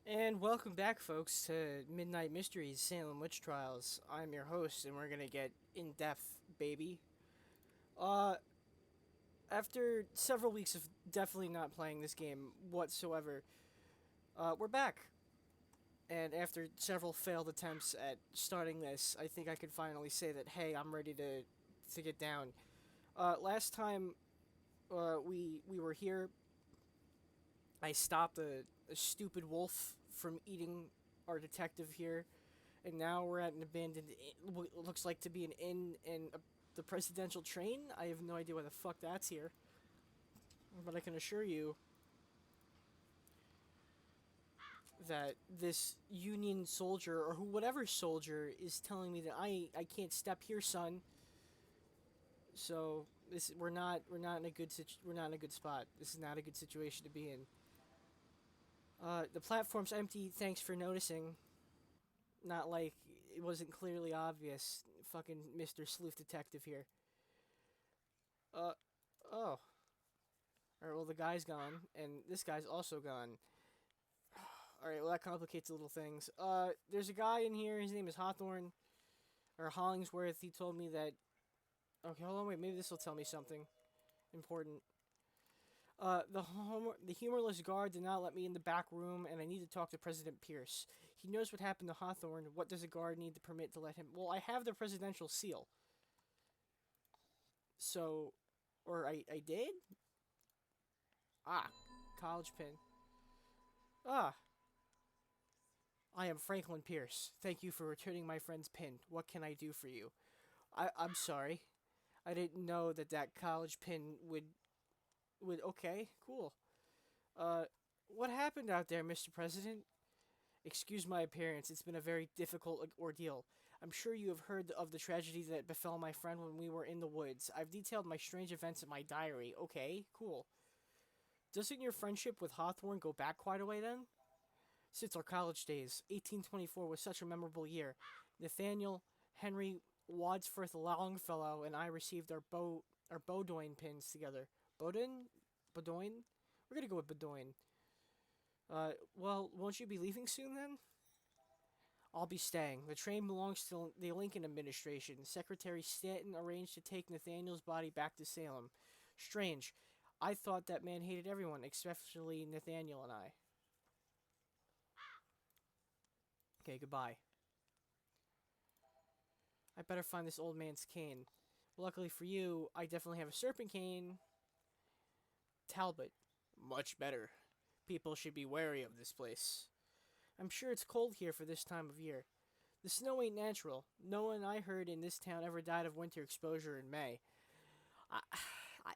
And welcome back, folks, to Midnight Mysteries Salem Witch Trials. I'm your host, and we're gonna get in depth, baby. Uh, After several weeks of definitely not playing this game whatsoever, we're back. And after several failed attempts at starting this, I think I could finally say that, hey, I'm ready to get down. Last time we were here, I stopped a stupid wolf from eating our detective here, and now we're at an abandoned what looks like to be an inn in the presidential train. I have no idea why the fuck that's here, but I can assure you that this Union soldier or whatever soldier is telling me that I can't step here, son. So this we're not in a we're not in a good spot. This is not a good situation to be in. The platform's empty. Thanks for noticing. Not like it wasn't clearly obvious. Fucking Mr. Sleuth Detective here. Uh oh. Alright, well, the guy's gone, and this guy's also gone. Alright, well, that complicates a little things. There's a guy in here, his name is Hawthorne, or Hollingsworth. He told me that. Okay, hold on, wait, maybe this will tell me something important. The humorless guard did not let me in the back room, and I need to talk to President Pierce. He knows what happened to Hawthorne. What does a guard need to permit to let him? Well, I have the presidential seal. So, or I did? Ah, college pin. Ah, I am Franklin Pierce. Thank you for returning my friend's pin. What can I do for you? I'm sorry. I didn't know that college pin would. Okay, cool. Uh, what happened out there, Mr. President? Excuse my appearance. It's been a very difficult ordeal. I'm sure you have heard of the tragedy that befell my friend when we were in the woods. I've detailed my strange events in my diary. Okay, cool. Doesn't your friendship with Hawthorne go back quite a way then? Since our college days, 1824 was such a memorable year. Nathaniel, Henry Wadsworth Longfellow, and I received our Bowdoin pins together. Bowdoin? Bowdoin? We're gonna go with Bowdoin. Well, won't you be leaving soon then? I'll be staying. The train belongs to the Lincoln administration. Secretary Stanton arranged to take Nathaniel's body back to Salem. Strange. I thought that man hated everyone, especially Nathaniel and I. Okay, goodbye. I better find this old man's cane. Luckily for you, I definitely have a serpent cane. Talbot. Much better. People should be wary of this place. I'm sure it's cold here for this time of year. The snow ain't natural. No one I heard in this town ever died of winter exposure in May. I, I,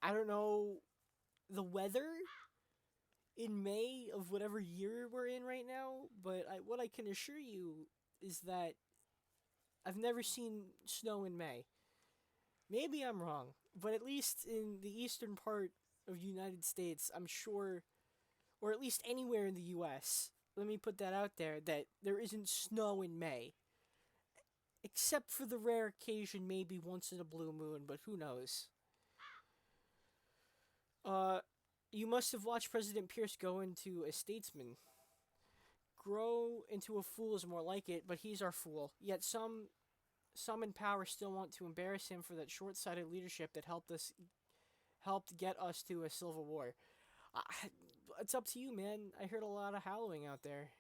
I don't know the weather in May of whatever year we're in right now, but what I can assure you is that I've never seen snow in May. Maybe I'm wrong, but at least in the eastern part of the United States, I'm sure, or at least anywhere in the U.S., let me put that out there, that there isn't snow in May. Except for the rare occasion, maybe once in a blue moon, but who knows. Uh, you must have watched President Pierce go into a statesman. Grow into a fool is more like it, but he's our fool. Yet some in power still want to embarrass him for that short-sighted leadership that helped get us to a civil war. It's up to you, man. I heard a lot of howling out there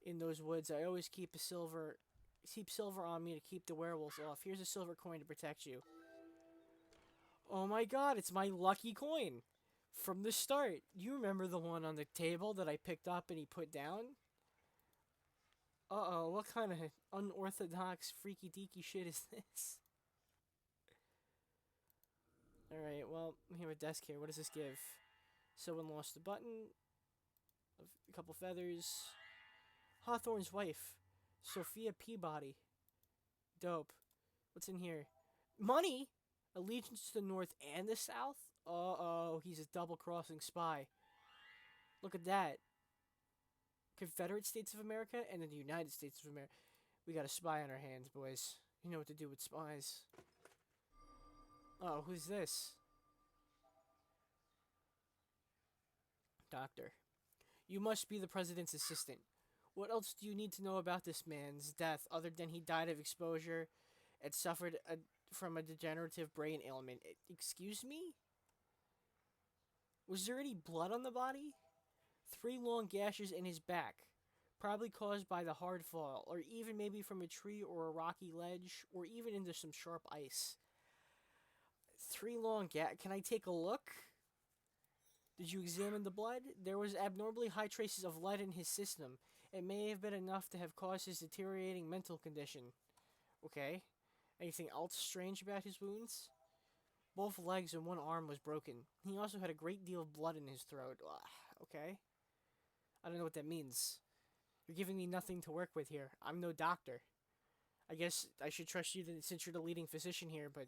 in those woods. I always keep silver on me to keep the werewolves off. Here's a silver coin to protect you. Oh my god, it's my lucky coin from the start. You remember the one on the table that I picked up and he put down? Uh oh, what kind of unorthodox freaky deaky shit is this? Alright, well, we have a desk here. What does this give? Someone lost a button, a couple feathers. Hawthorne's wife, Sophia Peabody. Dope. What's in here? Money? Allegiance to the North and the South? Uh oh, he's a double crossing spy. Look at that. Confederate States of America and then the United States of America. We got a spy on our hands, boys. You know what to do with spies. Oh, who's this? Doctor. You must be the president's assistant. What else do you need to know about this man's death other than he died of exposure and suffered from a degenerative brain ailment? Excuse me? Was there any blood on the body? 3 long gashes in his back, probably caused by the hard fall, or even maybe from a tree or a rocky ledge, or even into some sharp ice. 3 long gashes. Can I take a look? Did you examine the blood? There was abnormally high traces of lead in his system. It may have been enough to have caused his deteriorating mental condition. Okay. Anything else strange about his wounds? Both legs and one arm was broken. He also had a great deal of blood in his throat. Okay. I don't know what that means. You're giving me nothing to work with here. I'm no doctor. I guess I should trust you since you're the leading physician here, but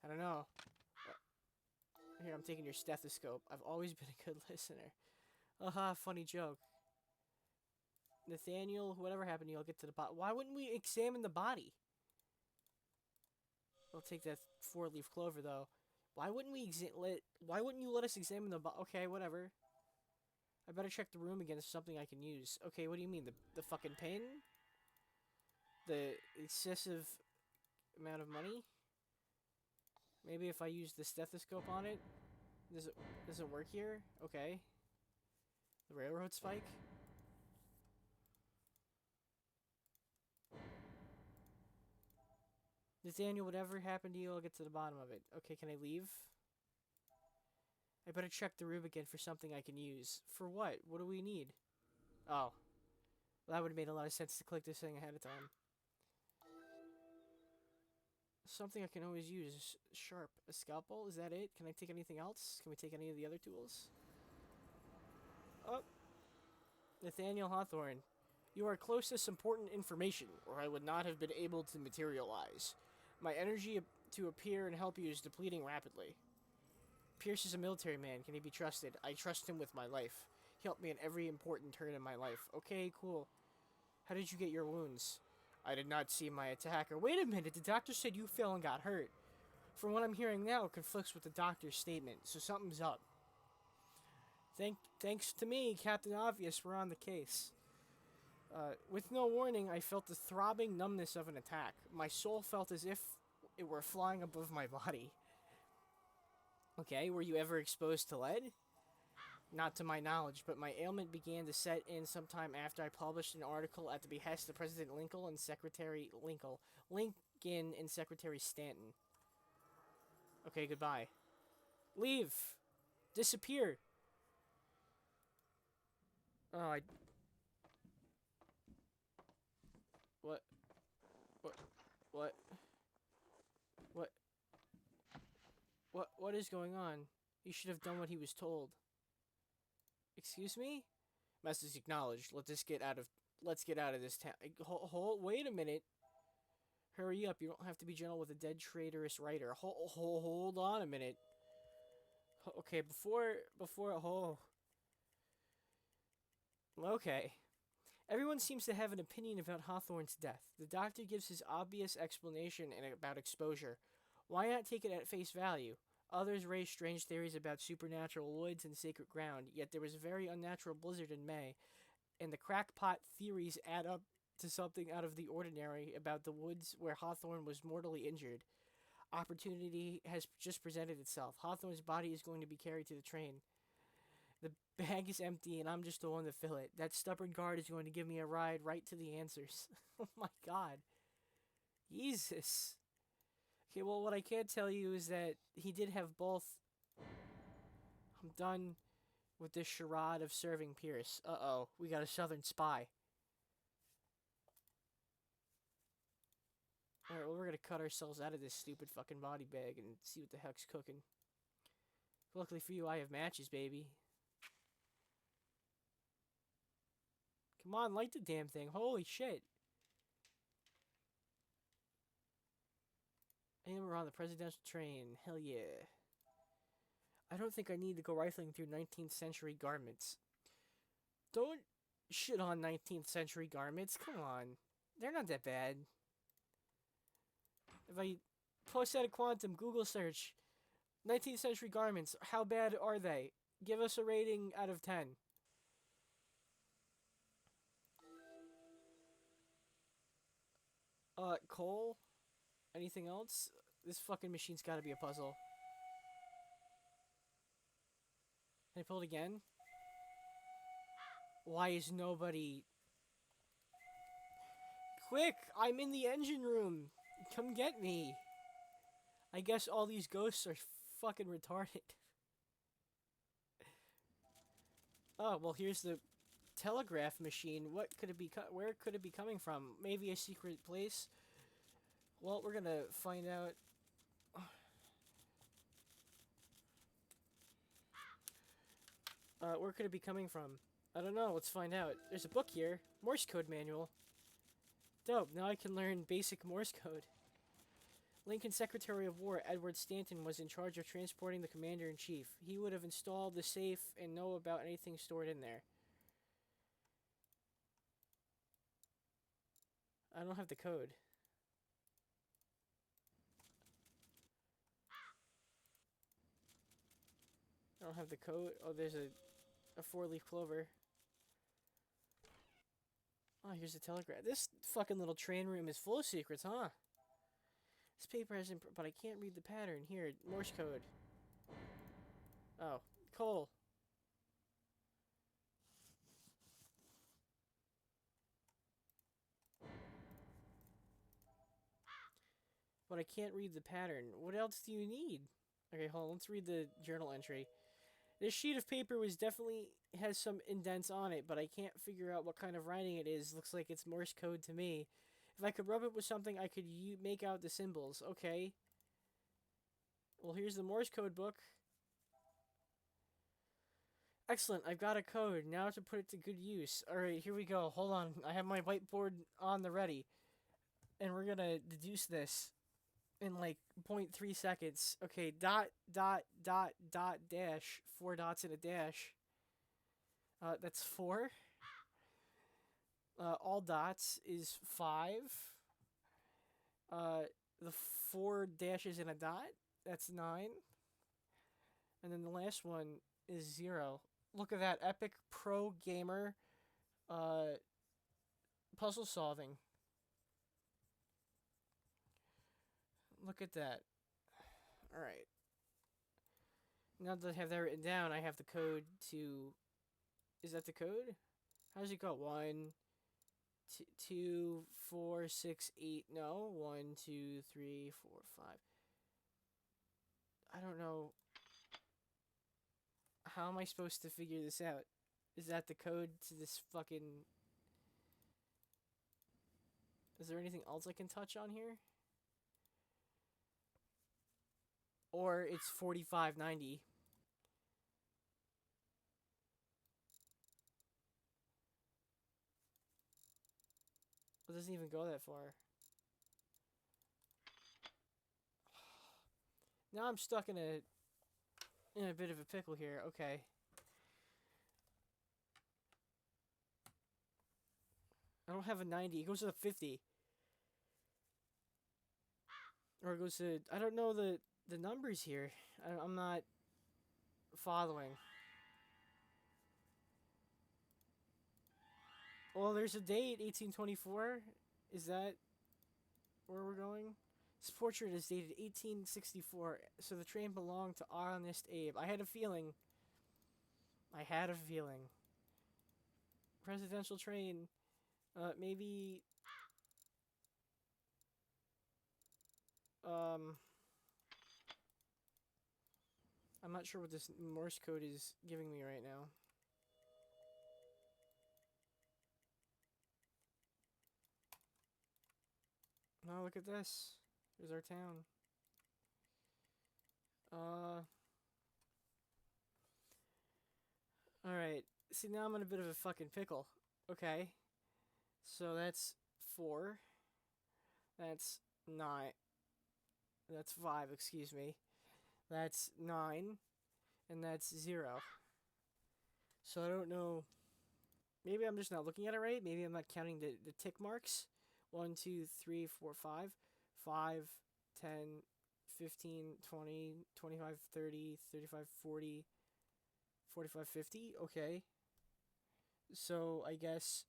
I don't know. Here, I'm taking your stethoscope. I've always been a good listener. Funny joke. Nathaniel, whatever happened to you, I'll get to the bottom. Why wouldn't we examine the body? I'll take that 4-leaf clover, though. Why wouldn't why wouldn't you let us examine the body? Okay, whatever. I better check the room again. It's something I can use. Okay, what do you mean? The fucking pain? The excessive amount of money? Maybe if I use the stethoscope on it? Does it work here? Okay. The railroad spike? Nathaniel, whatever happened to you, I'll get to the bottom of it. Okay, can I leave? I better check the room again for something I can use. For what? What do we need? Oh. Well, that would have made a lot of sense to click this thing ahead of time. Something I can always use. Sharp. A scalpel? Is that it? Can I take anything else? Can we take any of the other tools? Oh. Nathaniel Hawthorne. You are close to some important information, or I would not have been able to materialize. My energy to appear and help you is depleting rapidly. Pierce is a military man. Can he be trusted? I trust him with my life. He helped me in every important turn in my life. Okay, cool. How did you get your wounds? I did not see my attacker. Wait a minute, the doctor said you fell and got hurt. From what I'm hearing now, it conflicts with the doctor's statement, so something's up. Thanks to me, Captain Obvious, we're on the case. With no warning, I felt the throbbing numbness of an attack. My soul felt as if it were flying above my body. Okay, were you ever exposed to lead? Not to my knowledge, but my ailment began to set in sometime after I published an article at the behest of President Lincoln and Secretary Lincoln and Secretary Stanton. Okay, goodbye. Leave! Disappear! Oh, What? What? What is going on? He should have done what he was told. Excuse me? Message acknowledged. Let's get out of this town. Wait a minute. Hurry up. You don't have to be gentle with a dead traitorous writer. Hold on a minute. Okay, Okay. Everyone seems to have an opinion about Hawthorne's death. The doctor gives his obvious explanation about exposure. Why not take it at face value? Others raise strange theories about supernatural woods and sacred ground, yet there was a very unnatural blizzard in May, and the crackpot theories add up to something out of the ordinary about the woods where Hawthorne was mortally injured. Opportunity has just presented itself. Hawthorne's body is going to be carried to the train. The bag is empty, and I'm just the one to fill it. That stubborn guard is going to give me a ride right to the answers. Oh my god. Jesus. Okay, well, what I can tell you is that he did have both. I'm done with this charade of serving Pierce. Uh-oh, we got a southern spy. Alright, well, we're gonna cut ourselves out of this stupid fucking body bag and see what the heck's cooking. Luckily for you, I have matches, baby. Come on, light the damn thing. Holy shit. And we're on the presidential train. Hell yeah. I don't think I need to go rifling through 19th century garments. Don't shit on 19th century garments. Come on. They're not that bad. If I post at a quantum Google search, 19th century garments, how bad are they? Give us a rating out of 10. Coal? Anything else? This fucking machine's gotta be a puzzle. Can I pull it again? Why is nobody... Quick! I'm in the engine room! Come get me! I guess all these ghosts are fucking retarded. Oh, well, here's the telegraph machine. What could it be? Where could it be coming from? Maybe a secret place? Well, we're gonna find out. Where could it be coming from? I don't know. Let's find out. There's a book here. Morse code manual. Dope. Now I can learn basic Morse code. Lincoln's Secretary of War, Edward Stanton, was in charge of transporting the commander-in-chief. He would have installed the safe and know about anything stored in there. I don't have the code. I don't have the code. Oh, there's a four-leaf clover. Oh, here's the telegraph. This fucking little train room is full of secrets, huh? This paper hasn't... But I can't read the pattern. Here, Morse code. Oh, coal. But I can't read the pattern. What else do you need? Okay, hold on. Let's read the journal entry. This sheet of paper was definitely has some indents on it, but I can't figure out what kind of writing it is. Looks like it's Morse code to me. If I could rub it with something, I could make out the symbols. Okay. Well, here's the Morse code book. Excellent. I've got a code. Now to put it to good use. Alright, here we go. Hold on. I have my whiteboard on the ready. And we're gonna deduce this in like 0.3 seconds. Okay, dot, dash. 4 dots and a dash. That's 4. All dots is 5. The 4 dashes and a dot, that's 9. And then the last one is 0. Look at that, epic pro gamer puzzle solving. Look at that. Alright. Now that I have that written down, I have the code to... Is that the code? How does it go? 1, 2, 4, 6, 8. No. 1, 2, 3, 4, 5. I don't know. How am I supposed to figure this out? Is that the code to this fucking... Is there anything else I can touch on here? Or it's 4590. It doesn't even go that far. Now I'm stuck in a bit of a pickle here. Okay. I don't have a 90. It goes to the 50. Or it goes to... I don't know the numbers here. I'm not following. Well, there's a date, 1824. Is that where we're going? This portrait is dated 1864, so the train belonged to Honest Abe. I had a feeling. Presidential train. Maybe... I'm not sure what this Morse code is giving me right now. Oh, look at this. Here's our town. Alright. See, now I'm in a bit of a fucking pickle. Okay. So that's 4. That's 9. That's 5, excuse me. That's 9. And that's 0. So I don't know. Maybe I'm just not looking at it right. Maybe I'm not counting the tick marks. 1, 2, 3, 4, 5. 5, 10, 15, 20, 25, 30, 35, 40, 45, 50. Okay. So I guess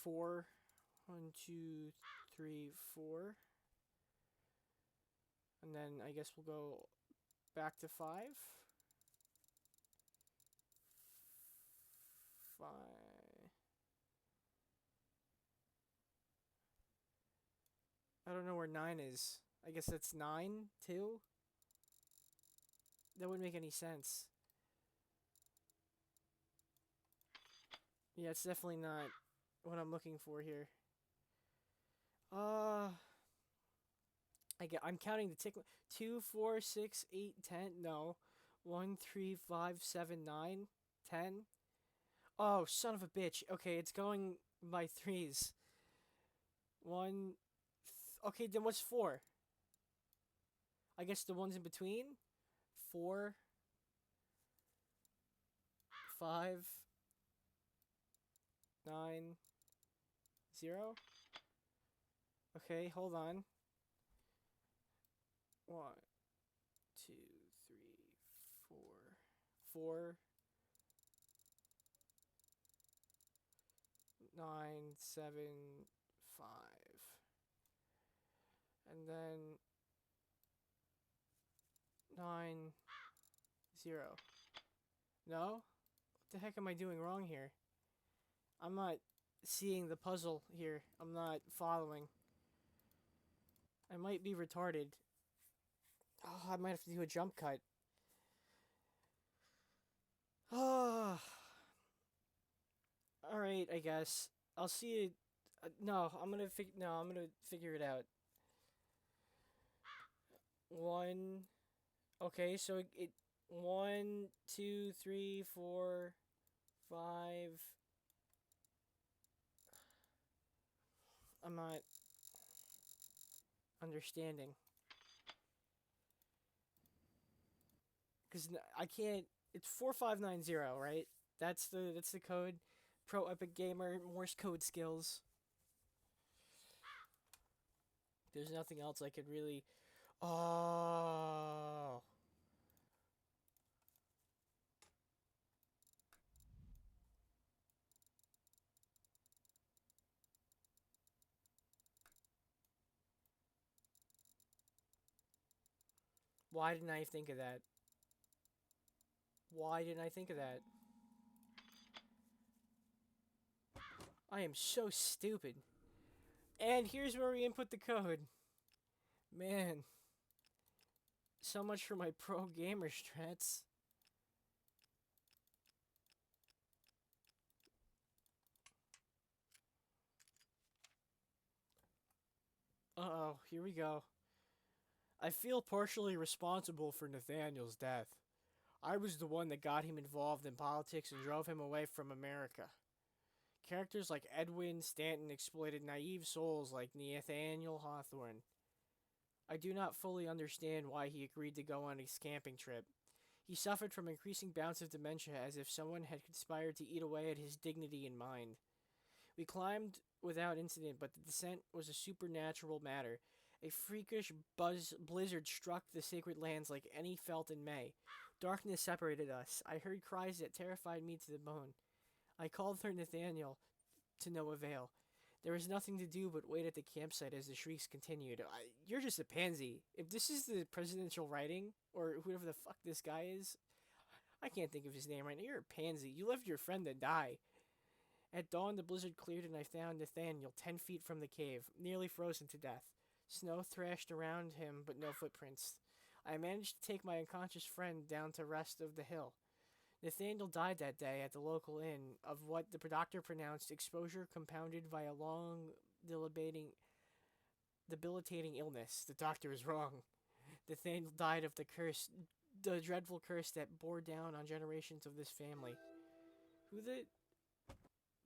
4. 1, 2, 3, 4. And then I guess we'll go back to 5. 5. I don't know where 9 is. I guess that's 9 too? That wouldn't make any sense. Yeah, it's definitely not what I'm looking for here. Uh, I'm counting the tick. 2, 4, 6, 8, 10. No. 1, 3, 5, 7, 9, 10. Oh, son of a bitch. Okay, it's going by threes. 1. Okay, then what's 4? I guess the ones in between? 4, 5, 9, 0. Okay, hold on. 1, 2, 3, 4. 4, 9, 7, 5. And then 9, 0. No? What the heck am I doing wrong here? I'm not seeing the puzzle here. I'm not following. I might be retarded. Oh, I might have to do a jump cut. Oh. Alright, I guess. I'll see you. No, I'm gonna figure it out. 1. Okay, so it 1, 2, 3, 4, 5. I'm not understanding. Because I can't. It's 4590, right? That's the code. Pro Epic Gamer Morse code skills. There's nothing else I could really. Oh. Why didn't I think of that? Why didn't I think of that? I am so stupid. And here's where we input the code. Man. So much for my pro gamer strats. Uh-oh, here we go. I feel partially responsible for Nathaniel's death. I was the one that got him involved in politics and drove him away from America. Characters like Edwin Stanton exploited naive souls like Nathaniel Hawthorne. I do not fully understand why he agreed to go on a camping trip. He suffered from increasing bouts of dementia as if someone had conspired to eat away at his dignity and mind. We climbed without incident, but the descent was a supernatural matter. A freakish blizzard struck the sacred lands like any felt in May. Darkness separated us. I heard cries that terrified me to the bone. I called for Nathaniel, to no avail. There was nothing to do but wait at the campsite as the shrieks continued. You're just a pansy. If this is the presidential writing, or whoever the fuck this guy is, I can't think of his name right now. You're a pansy. You left your friend to die. At dawn, the blizzard cleared and I found Nathaniel 10 feet from the cave, nearly frozen to death. Snow thrashed around him, but no footprints. I managed to take my unconscious friend down to rest of the hill. Nathaniel died that day at the local inn of what the doctor pronounced exposure compounded by a long, debilitating illness. The doctor is wrong. Nathaniel died of the dreadful curse that bore down on generations of this family. Who the...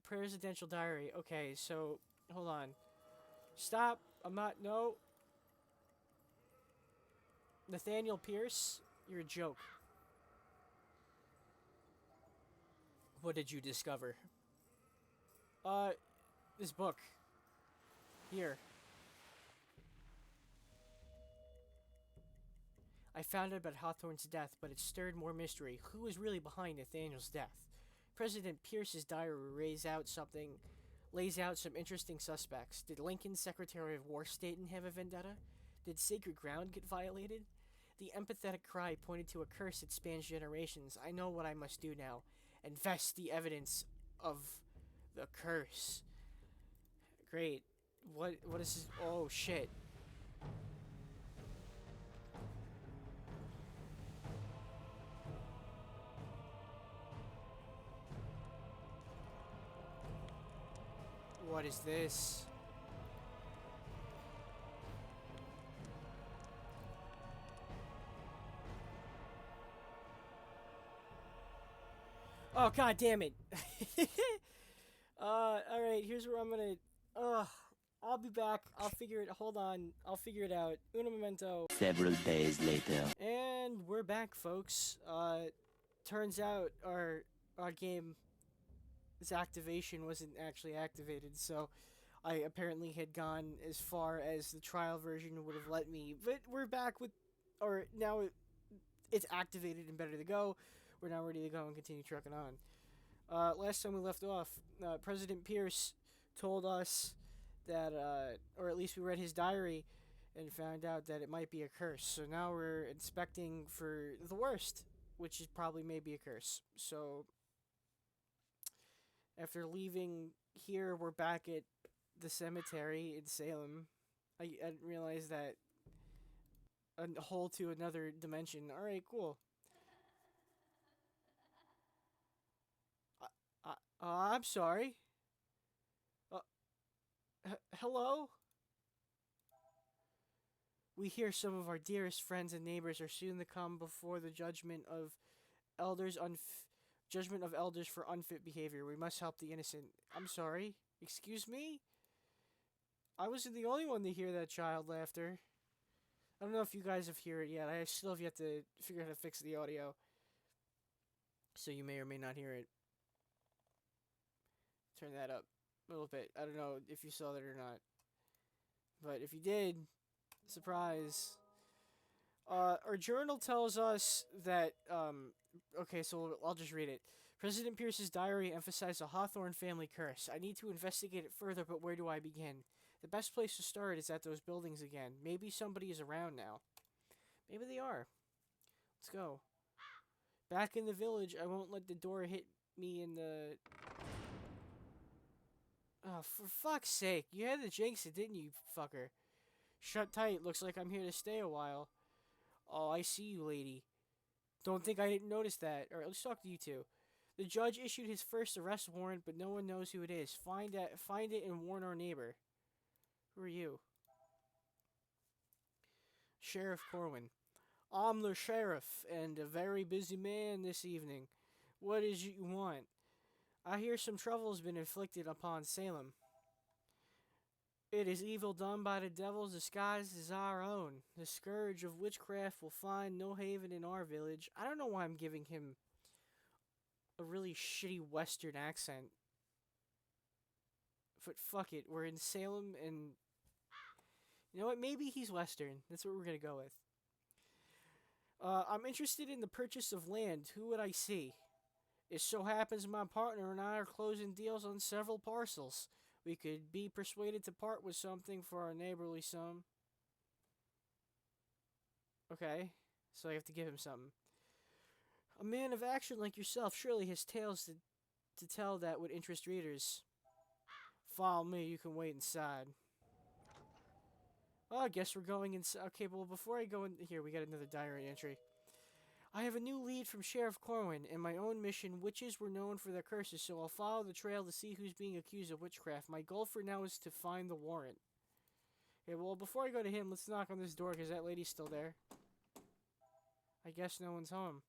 Presidential diary. Okay, so, hold on. Stop. I'm not... No. Nathaniel Pierce, you're a joke. What did you discover? This book. Here. I found out about Hawthorne's death, but it stirred more mystery. Who was really behind Nathaniel's death? President Pierce's diary lays out something lays out some interesting suspects. Did Lincoln's Secretary of War Staten have a vendetta? Did sacred ground get violated? The empathetic cry pointed to a curse that spans generations. I know what I must do now. Invest the evidence of the curse. Great. What is this? Oh shit. What is this? Oh god damn it. Alright, here's where I'm gonna I'll be back. I'll figure it. Hold on. I'll figure it out. Uno momento. Several days later. And we're back, folks. Turns out our game's activation wasn't actually activated, so I apparently had gone as far as the trial version would have let me. But we're back with, or now it's activated and better to go. We're now ready to go and continue trucking on. Last time we left off, President Pierce told us that, or at least we read his diary and found out that it might be a curse. So now we're inspecting for the worst, which is probably maybe a curse. So after leaving here, we're back at the cemetery in Salem. I didn't realize that a hole to another dimension. Alright, cool. I'm sorry. Hello? We hear some of our dearest friends and neighbors are soon to come before the judgment of elders for unfit behavior. We must help the innocent. I'm sorry. Excuse me? I wasn't the only one to hear that child laughter. I don't know if you guys have heard it yet. I still have yet to figure out how to fix the audio. So you may or may not hear it. Turn that up a little bit. I don't know if you saw that or not. But if you did, surprise. Our journal tells us that, okay, so I'll just read it. President Pierce's diary emphasized a Hawthorne family curse. I need to investigate it further, but where do I begin? The best place to start is at those buildings again. Maybe somebody is around now. Maybe they are. Let's go. Back in the village, I won't let the door hit me in the... Oh, for fuck's sake. You had to jinx it, didn't you, fucker? Shut tight. Looks like I'm here to stay a while. Oh, I see you, lady. Don't think I didn't notice that. Alright, let's talk to you two. The judge issued his first arrest warrant, but no one knows who it is. Find it and warn our neighbor. Who are you? Sheriff Corwin. I'm the sheriff, and a very busy man this evening. What is it you want? I hear some trouble has been inflicted upon Salem. It is evil done by the devils disguised as our own. The scourge of witchcraft will find no haven in our village. I don't know why I'm giving him a really shitty Western accent. But fuck it, we're in Salem and... You know what, maybe he's Western. That's what we're gonna go with. I'm interested in the purchase of land. Who would I see? It so happens my partner and I are closing deals on several parcels. We could be persuaded to part with something for a neighborly sum. Okay, so I have to give him something. A man of action like yourself surely has tales to tell that would interest readers. Follow me, you can wait inside. Oh, I guess we're going inside. Okay, well, before I go in here, we got another diary entry. I have a new lead from Sheriff Corwin. In my own mission, witches were known for their curses, so I'll follow the trail to see who's being accused of witchcraft. My goal for now is to find the warrant. Okay, well, before I go to him, let's knock on this door, because that lady's still there. I guess no one's home.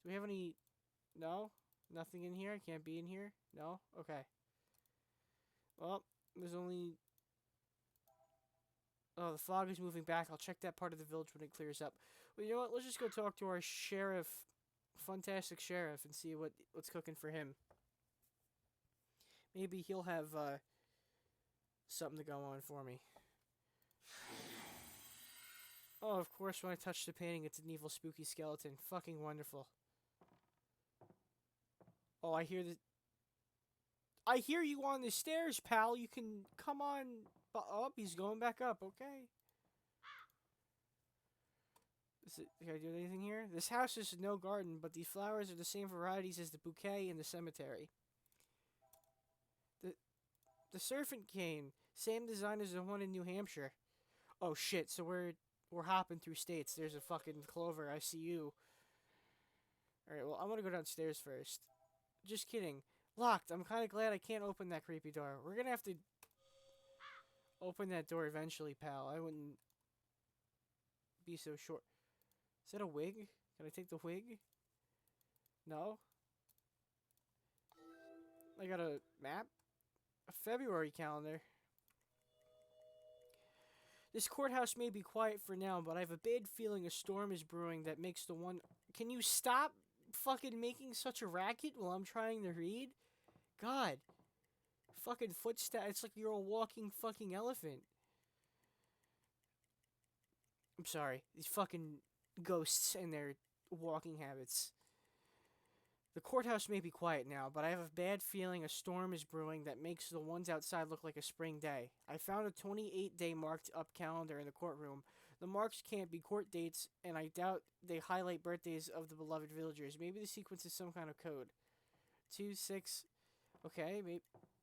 Do we have any... No? Nothing in here? I can't be in here? No? Okay. Well, there's only... Oh, the fog is moving back. I'll check that part of the village when it clears up. Well, you know what? Let's just go talk to our sheriff, fantastic sheriff, and see what's cooking for him. Maybe he'll have something to go on for me. Oh, of course, when I touch the painting, it's an evil, spooky skeleton. Fucking wonderful. Oh, I hear the... I hear you on the stairs, pal. You can come on up. He's going back up. Okay. Can I do anything here? This house is no garden, but these flowers are the same varieties as the bouquet in the cemetery. The the serpent cane, same design as the one in New Hampshire. Oh shit! So we're hopping through states. There's a fucking clover. I see you. All right. Well, I'm gonna go downstairs first. Just kidding. Locked. I'm kind of glad I can't open that creepy door. We're gonna have to open that door eventually, pal. I wouldn't be so short. Is that a wig? Can I take the wig? No. I got a map? A February calendar. This courthouse may be quiet for now, but I have a bad feeling a storm is brewing that makes the one... Can you stop fucking making such a racket while I'm trying to read? God. Fucking footsteps. It's like you're a walking fucking elephant. I'm sorry. These fucking ghosts and their walking habits. The courthouse may be quiet now, but I have a bad feeling a storm is brewing that makes the ones outside look like a spring day. I found a 28-day marked up calendar in the courtroom. The marks can't be court dates, and I doubt they highlight birthdays of the beloved villagers. Maybe the sequence is some kind of code. 2, 6... Okay,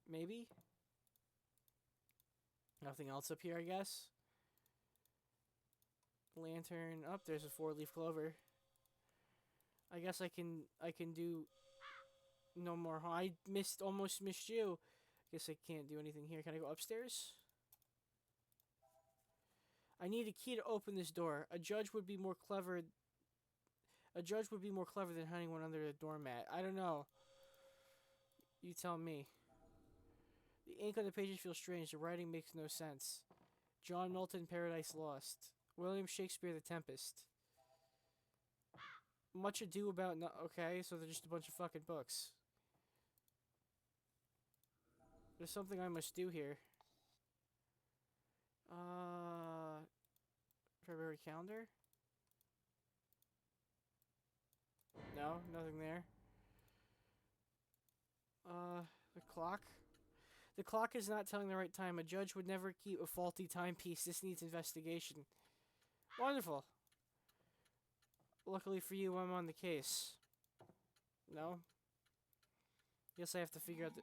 maybe? Nothing else up here, I guess? Lantern. Up, there's a 4-leaf clover. I guess I can do no more harm. I almost missed you. Guess I can't do anything here. Can I go upstairs? I need a key to open this door. A judge would be more clever. A judge would be more clever than hiding one under a doormat. I don't know. You tell me. The ink on the pages feels strange. The writing makes no sense. John Milton, Paradise Lost. William Shakespeare, The Tempest. Much ado about no. Okay, so they're just a bunch of fucking books. There's something I must do here. February calendar? No, nothing there. The clock? The clock is not telling the right time. A judge would never keep a faulty timepiece. This needs investigation. Wonderful. Luckily for you, I'm on the case. No? Guess I have to figure out the...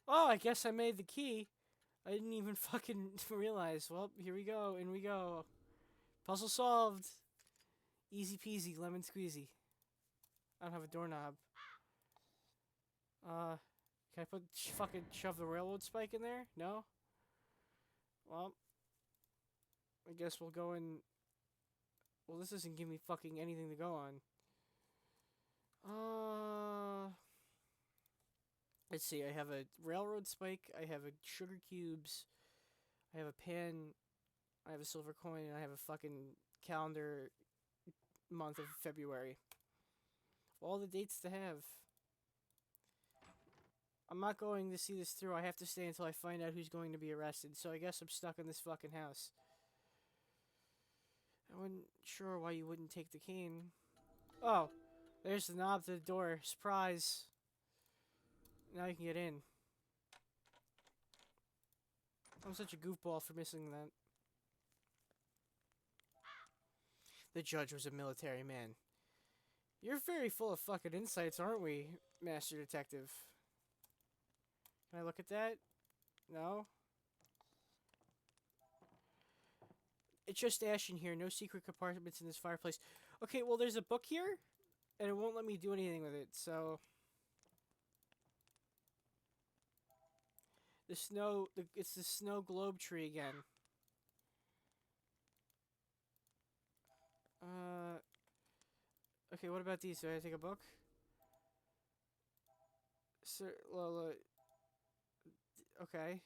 Oh, I guess I made the key. I didn't even fucking realize. Well, here we go. In we go. Puzzle solved. Easy peasy, lemon squeezy. I don't have a doorknob. Can I fucking shove the railroad spike in there? No? Well, I guess we'll go in... Well, this doesn't give me fucking anything to go on. Let's see, I have a railroad spike, I have a sugar cubes, I have a pen, I have a silver coin, and I have a fucking calendar month of February. All the dates to have. I'm not going to see this through. I have to stay until I find out who's going to be arrested, so I guess I'm stuck in this fucking house. I wasn't sure why you wouldn't take the cane. Oh, there's the knob to the door. Surprise. Now you can get in. I'm such a goofball for missing that. The judge was a military man. You're very full of fucking insights, aren't we, Master Detective? Can I look at that? No? It's just ash in here. No secret compartments in this fireplace. Okay, well, there's a book here, and it won't let me do anything with it, so... It's the snow globe tree again. Okay, what about these? Do I take a book? Sir, Lola. Okay.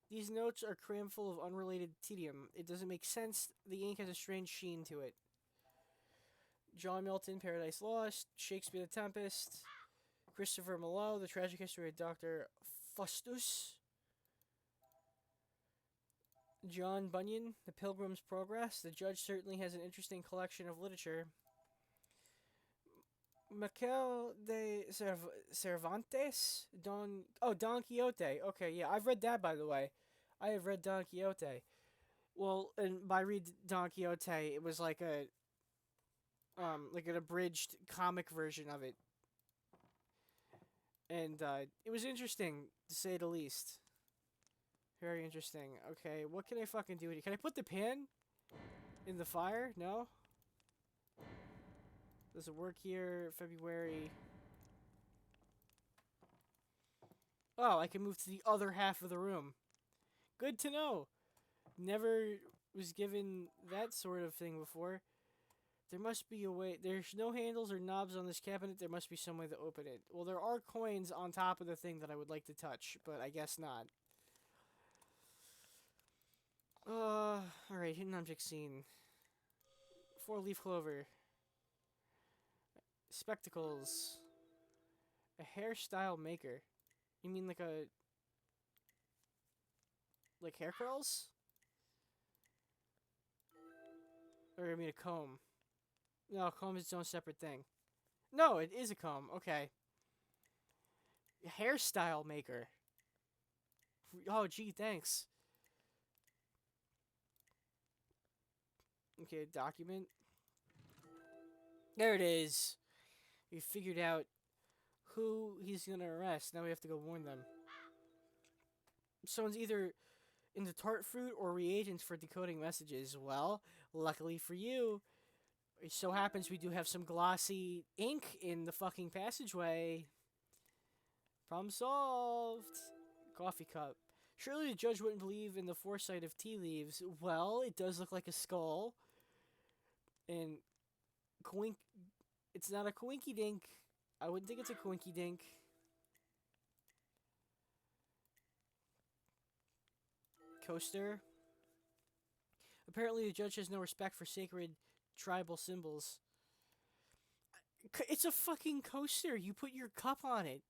These notes are crammed full of unrelated tedium. It doesn't make sense. The ink has a strange sheen to it. John Milton, Paradise Lost. Shakespeare, The Tempest. Christopher Marlowe, The Tragic History of Dr. Faustus. John Bunyan, The Pilgrim's Progress. The judge certainly has an interesting collection of literature. Miquel de Cervantes? Don Quixote. Okay, yeah, I've read that, by the way. I have read Don Quixote. Well, and by read Don Quixote, it was like an abridged comic version of it, and it was interesting to say the least. Very interesting. Okay, what can I fucking do? Can I put the pan in the fire? No. Does it work here? February. Oh, I can move to the other half of the room. Good to know. Never was given that sort of thing before. There must be a way. There's no handles or knobs on this cabinet. There must be some way to open it. Well, there are coins on top of the thing that I would like to touch, but I guess not. Alright, hidden object scene. 4-leaf clover. Spectacles. A hairstyle maker. You mean like a... like hair curls? Or I mean a comb. No, a comb is its own separate thing. No, it is a comb. Okay. A hairstyle maker. Oh, gee, thanks. Okay, document. There it is. We figured out who he's gonna arrest. Now we have to go warn them. Someone's either into tart fruit or reagents for decoding messages. Well, luckily for you, it so happens we do have some glossy ink in the fucking passageway. Problem solved. Coffee cup. Surely the judge wouldn't believe in the foresight of tea leaves. Well, it does look like a skull. And coink. It's not a coinky dink. I wouldn't think it's a coinky dink. Coaster. Apparently, the judge has no respect for sacred tribal symbols. It's a fucking coaster. You put your cup on it.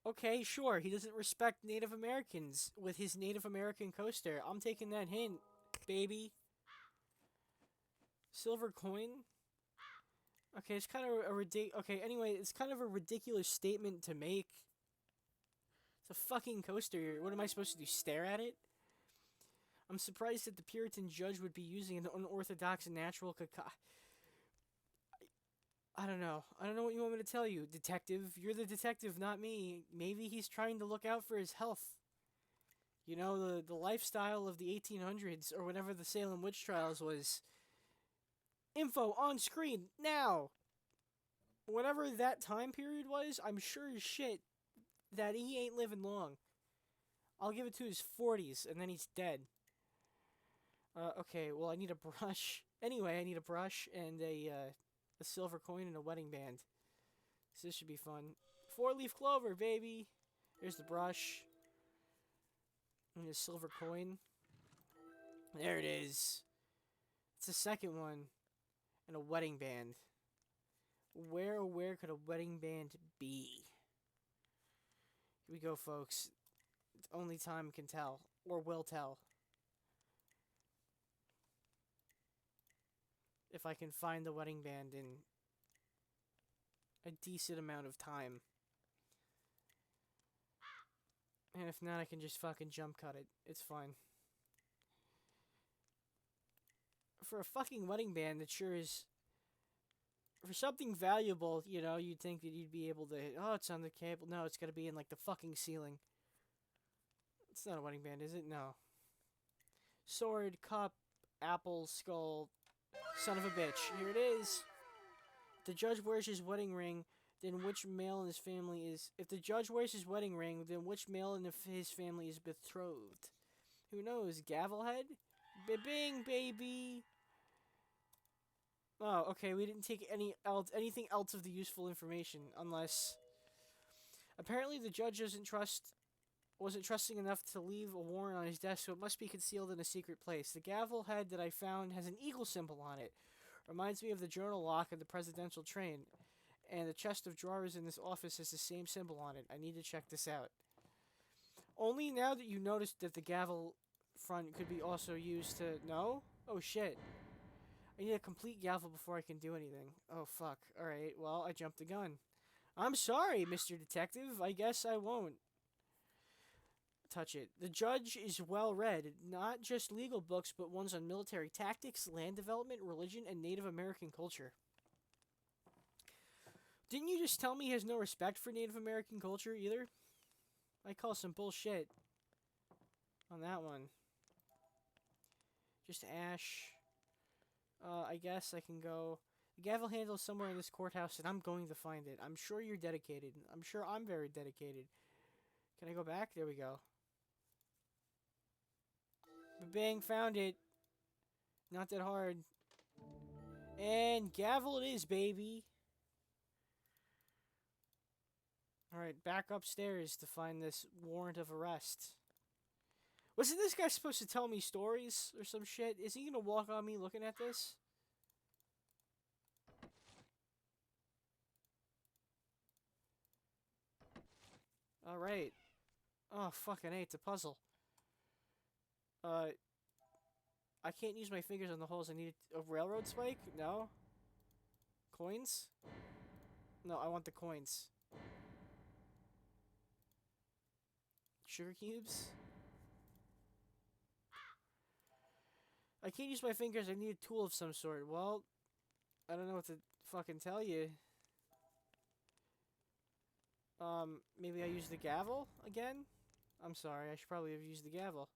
Okay, sure. He doesn't respect Native Americans with his Native American coaster. I'm taking that hint, baby. Silver coin. Okay, it's kind of a ridiculous... Okay, anyway, it's kind of a ridiculous statement to make. It's a fucking coaster. What am I supposed to do, stare at it? I'm surprised that the Puritan judge would be using an unorthodox natural I don't know. I don't know what you want me to tell you, detective. You're the detective, not me. Maybe he's trying to look out for his health. You know, the lifestyle of the 1800s, or whenever the Salem witch trials was... Info on screen now. Whatever that time period was, I'm sure as shit that he ain't living long. I'll give it to his 40s, and then he's dead. Okay, well, I need a brush. Anyway, I need a brush and a silver coin and a wedding band. So this should be fun. 4-leaf clover, baby. Here's the brush. And a silver coin. There it is. It's the second one. And a wedding band. Where could a wedding band be? Here we go, folks. Only time can tell. Or will tell. If I can find the wedding band in a decent amount of time. And if not, I can just fucking jump cut it. It's fine. For a fucking wedding band, it sure is... For something valuable, you know, you'd think that you'd be able to... Oh, it's on the cable. No, it's gotta be in, like, the fucking ceiling. It's not a wedding band, is it? No. Sword, cup, apple, skull... Son of a bitch. Here it is. If the judge wears his wedding ring, then which male in his family is... If the judge wears his wedding ring, then which male in his family is betrothed? Who knows? Gavelhead? Bing, baby! Oh, okay, we didn't take anything else of the useful information, unless... Apparently the judge wasn't trusting enough to leave a warrant on his desk, so it must be concealed in a secret place. The gavel head that I found has an eagle symbol on it. Reminds me of the journal lock of the presidential train. And the chest of drawers in this office has the same symbol on it. I need to check this out. Only now that you noticed that the gavel front could be also used to... No? Oh, shit. I need a complete gavel before I can do anything. Oh, fuck. Alright, well, I jumped the gun. I'm sorry, Mr. Detective. I guess I won't touch it. The judge is well read, not just legal books, but ones on military tactics, land development, religion, and Native American culture. Didn't you just tell me he has no respect for Native American culture either? I call some bullshit on that one. Just ash. I guess I can go. The gavel handle is somewhere in this courthouse, and I'm going to find it. I'm sure you're dedicated. I'm sure I'm very dedicated. Can I go back? There we go. Bang, found it. Not that hard. And gavel it is, baby. Alright, back upstairs to find this warrant of arrest. Wasn't this guy supposed to tell me stories or some shit? Is he gonna walk on me looking at this? Alright. Oh, fucking A, it's a puzzle. I can't use my fingers on the holes. I need a railroad spike? No. Coins? No, I want the coins. Sugar cubes? I can't use my fingers. I need a tool of some sort. Well, I don't know what to fucking tell you. Maybe I use the gavel again? I'm sorry. I should probably have used the gavel.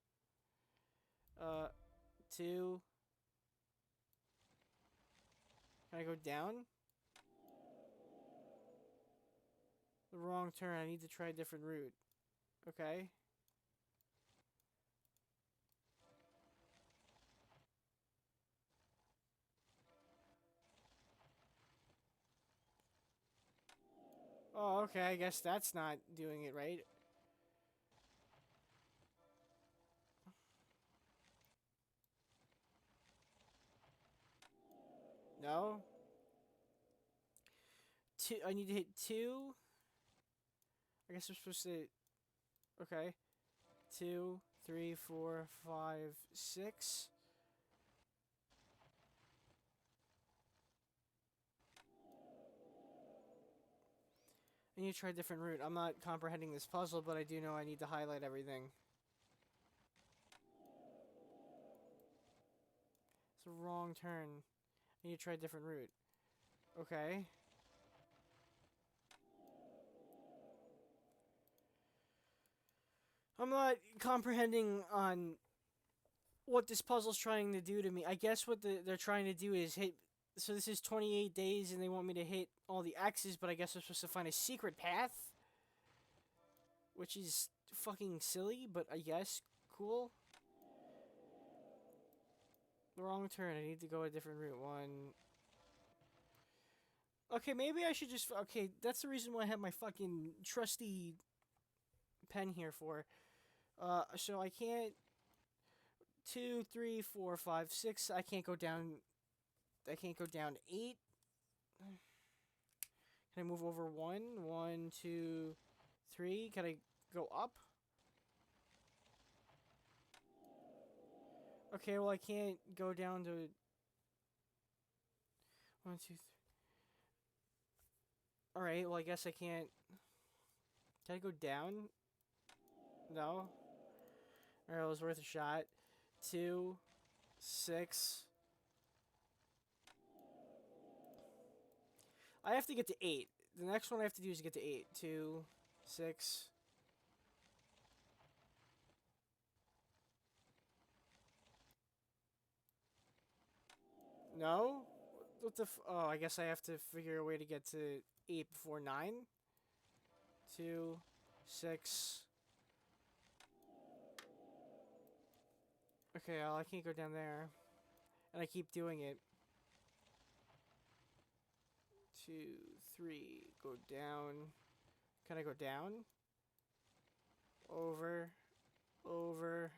2. Can I go down? The wrong turn. I need to try a different route. Okay. Oh, okay. I guess that's not doing it right. No. 2. I need to hit 2. I guess I'm supposed to... Okay. 2, 3, 4, 5, 6. I need to try a different route. I'm not comprehending this puzzle, but I do know I need to highlight everything. It's a wrong turn. I need to try a different route. Okay. I'm not comprehending on what this puzzle's trying to do to me. I guess what they're trying to do is hit... So this is 28 days, and they want me to hit all the X's, but I guess I'm supposed to find a secret path? Which is fucking silly, but I guess cool. The wrong turn. I need to go a different route. 1. Okay, maybe I should just... Okay, that's the reason why I have my fucking trusty pen here for. So I can't... 2, 3, 4, 5, 6. I can't go down... I can't go down 8. Can I move over 1? 1, 2, 3. Can I go up? Okay, well I can't go down to... 1, 2, 3. Alright, well I guess I can't... Can I go down? No. Alright, it was worth a shot. 2, 6... I have to get to 8. The next one I have to do is get to 8. 2, 6. No? What the oh, I guess I have to figure a way to get to 8 before 9. 2, 6. Okay, well, I can't go down there. And I keep doing it. 2, 3, go down. Can I go down? Over, over,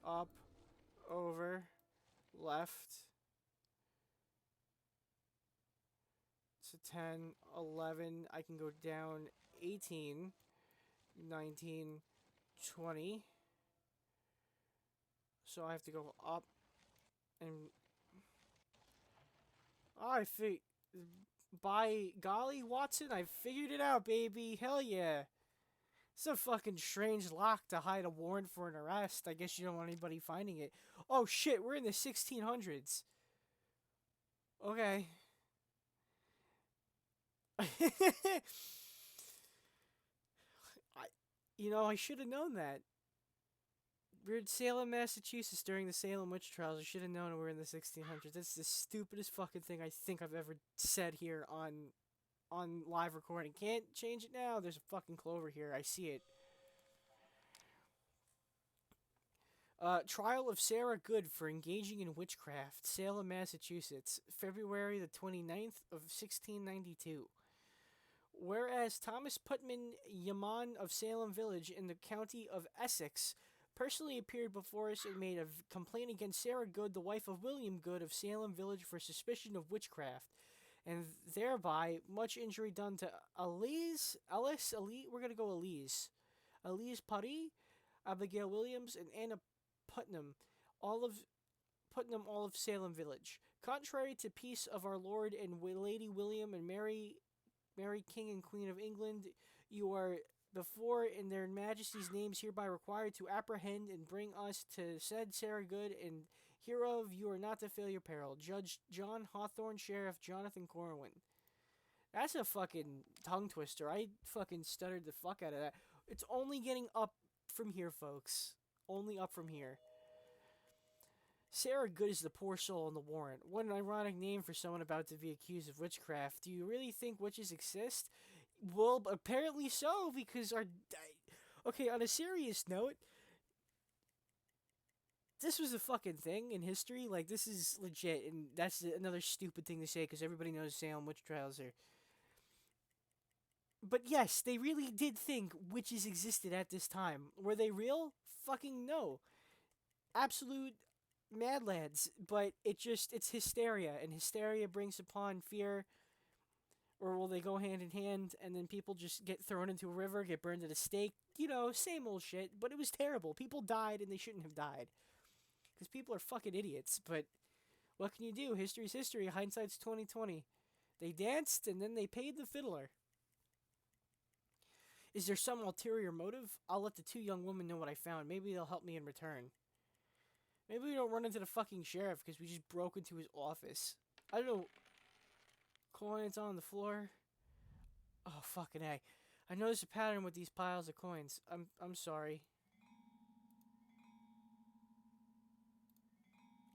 up, over, left. So 10, 11, I can go down 18, 19, 20. So I have to go up and I think by golly, Watson, I figured it out, baby. Hell yeah. It's a fucking strange lock to hide a warrant for an arrest. I guess you don't want anybody finding it. Oh shit, we're in the 1600s. Okay. I, I should have known that. We're in Salem, Massachusetts during the Salem witch trials. I should have known we were in the 1600s. That's the stupidest fucking thing I think I've ever said here on live recording. Can't change it now. There's a fucking clover here. I see it. Trial of Sarah Good for engaging in witchcraft. Salem, Massachusetts. February the 29th of 1692. Whereas Thomas Putman Yaman of Salem Village in the county of Essex personally appeared before us and made a complaint against Sarah Good, the wife of William Good of Salem Village, for suspicion of witchcraft, and thereby much injury done to Elise, we're gonna go Elise Paris, Abigail Williams, and Anna Putnam, all of Salem Village. Contrary to peace of our Lord and Lady William and Mary King and Queen of England, you are before in their majesties' names hereby required to apprehend and bring us to said Sarah Good, and hereof you are not to fail your peril. Judge John Hawthorne, Sheriff Jonathan Corwin. That's a fucking tongue twister. I fucking stuttered the fuck out of that. It's only getting up from here, folks. Only up from here. Sarah Good is the poor soul in the warrant. What an ironic name for someone about to be accused of witchcraft. Do you really think witches exist? Well, apparently so, because okay, on a serious note, this was a fucking thing in history. Like, this is legit, and that's another stupid thing to say, because everybody knows Salem witch trials are... But yes, they really did think witches existed at this time. Were they real? Fucking no. Absolute mad lads, but it's hysteria, and hysteria brings upon fear, or will they go hand in hand, and then people just get thrown into a river, get burned at a stake, same old shit. But it was terrible. People died, and they shouldn't have died, because people are fucking idiots. But what can you do? History's history. Hindsight's 2020. They danced, and then they paid the fiddler. Is there some ulterior motive? I'll let the two young women know what I found. Maybe they'll help me in return. Maybe we don't run into the fucking sheriff because we just broke into his office. I don't know. Coins on the floor. Oh, fucking A. I noticed a pattern with these piles of coins. I'm sorry.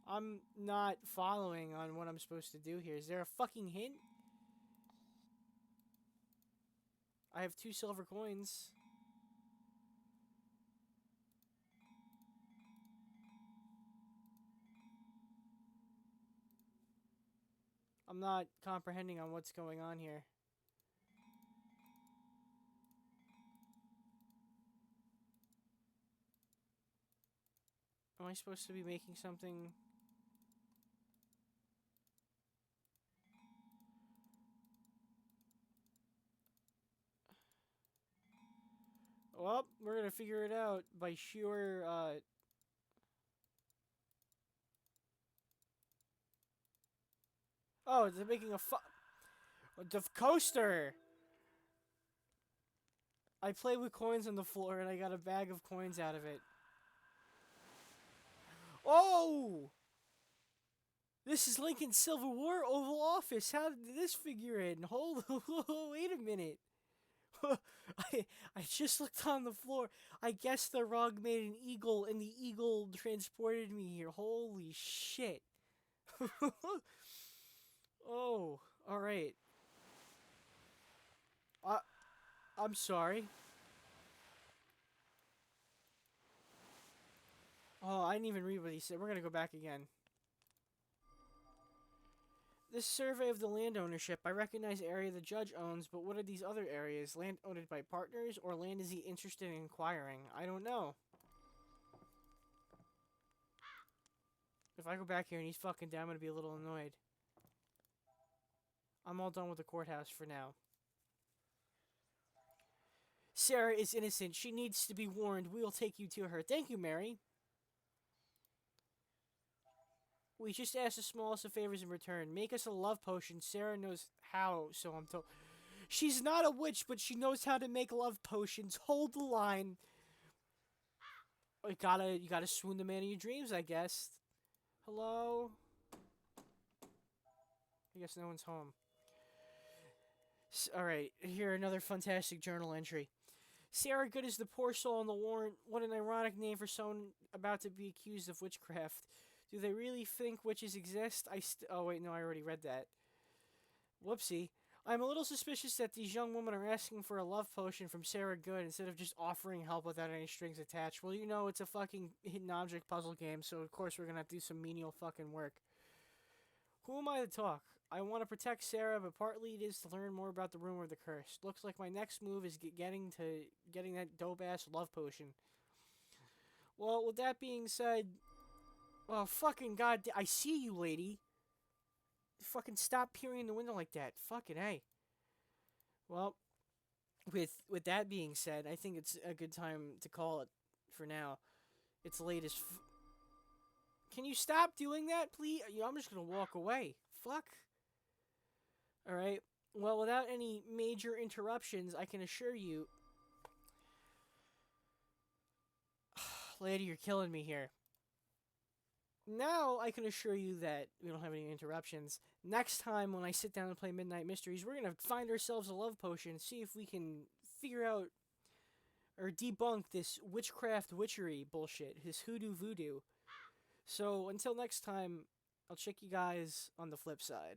I'm not following on what I'm supposed to do here. Is there a fucking hint? I have 2 silver coins. I'm not comprehending on what's going on here. Am I supposed to be making something? Well, we're gonna figure it out by sheer, Oh, they're making the coaster! I play with coins on the floor and I got a bag of coins out of it. Oh! This is Lincoln's Civil War Oval Office. How did this figure in? Hold, wait a minute. I just looked on the floor. I guess the rug made an eagle, and the eagle transported me here. Holy shit. Oh, alright. I'm sorry. Oh, I didn't even read what he said. We're gonna go back again. This survey of the land ownership. I recognize the area the judge owns, but what are these other areas? Land owned by partners, or land is he interested in acquiring? I don't know. If I go back here and he's fucking down, I'm gonna be a little annoyed. I'm all done with the courthouse for now. Sarah is innocent. She needs to be warned. We will take you to her. Thank you, Mary. We just ask the smallest of favors in return. Make us a love potion. Sarah knows how, so I'm told. She's not a witch, but she knows how to make love potions. Hold the line. You gotta swoon the man of your dreams, I guess. Hello? I guess no one's home. Alright, here another fantastic journal entry. Sarah Good is the poor soul on the warrant. What an ironic name for someone about to be accused of witchcraft. Do they really think witches exist? Oh wait, no, I already read that. Whoopsie. I'm a little suspicious that these young women are asking for a love potion from Sarah Good instead of just offering help without any strings attached. Well, you know, it's a fucking hidden object puzzle game, so of course we're gonna have to do some menial fucking work. Who am I to talk? I want to protect Sarah, but partly it is to learn more about the rumor of the curse. Looks like my next move is getting that dope ass love potion. Well, with that being said, oh fucking god, I see you, lady. Fucking stop peering in the window like that. Fucking hey. Well, with that being said, I think it's a good time to call it for now. It's late as. Can you stop doing that, please? I'm just gonna walk away. Fuck. All right. Well, without any major interruptions, I can assure you, lady, you're killing me here. Now I can assure you that we don't have any interruptions. Next time when I sit down and play Midnight Mysteries, we're gonna find ourselves a love potion, see if we can figure out or debunk this witchcraft witchery bullshit, his hoodoo voodoo. So until next time, I'll check you guys on the flip side.